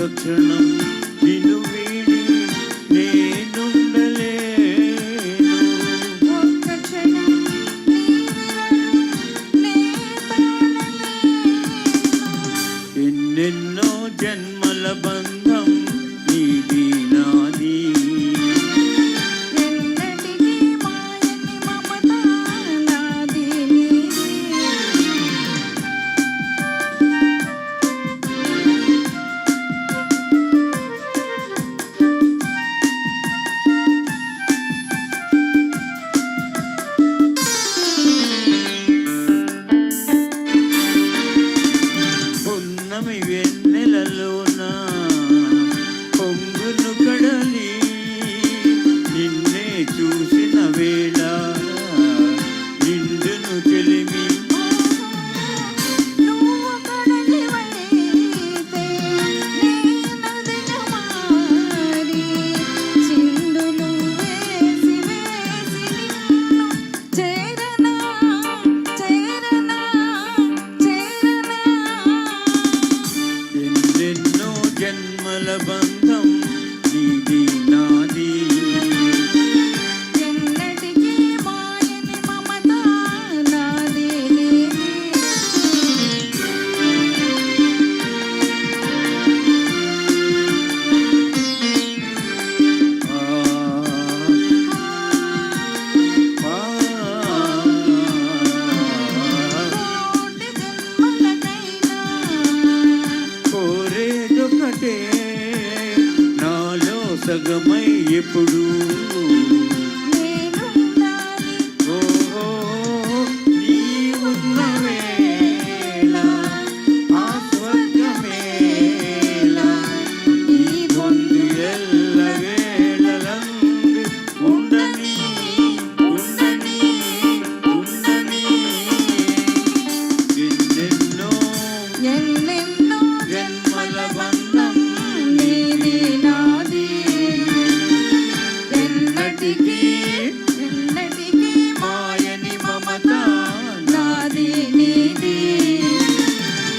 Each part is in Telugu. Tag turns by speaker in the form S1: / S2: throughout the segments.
S1: క్షణం నిన్ను వీడి నేనుండలేను.
S2: ఒక్క క్షణం నీ విరహం
S1: ఎన్నెన్నో జన్మల బంధం నీది నాది.
S2: ఎన్నటికీ మాయని మమత నాది నీది.
S1: పున్నమి వెన్నెలలోన పొంగును కడలి నిన్నే చూసిన వేళ నిండును చెలిమి.
S2: నువ్వు కడలివైతే నేను దిగమారి చిందులు వేసి వేసి నిన్ను చేరనా చేరనా చేరనా.
S1: ఎన్నెన్నో జన్మల బంధం నీది నాది.
S2: ఎన్నటికీ మాయని మమత నాది నీది.
S1: ఆ, ఆ,
S2: కోటి జన్మలకైనా
S1: కోరేదొకటే నాలో సగమై ఎప్పుడు
S2: నేనుండాలి.
S1: ఓహో నీ ఉన్న వేళ ఆ స్వర్గమేళ ఈ పొందు ఎల్ల వేళలందు ఉండని ఉండని ఉండని. ఎన్నెన్నో
S2: ఎన్నెన్నో
S1: జన్మల బంధం
S2: నీది నాది.
S1: ఎన్నటికీ
S2: ఎన్నటికీ
S1: మాయని మమత
S2: నాది నీది.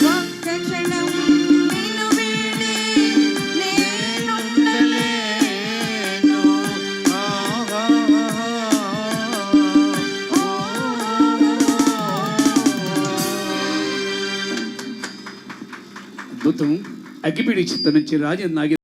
S2: ఒక్క క్షణం నిన్ను వీడి నేనుండలేను.
S1: ఉండలేను. ఆహా.
S3: అద్భుతం. అగ్గిపిడి చిత్త నుంచి రాజన్ నాగేంద్ర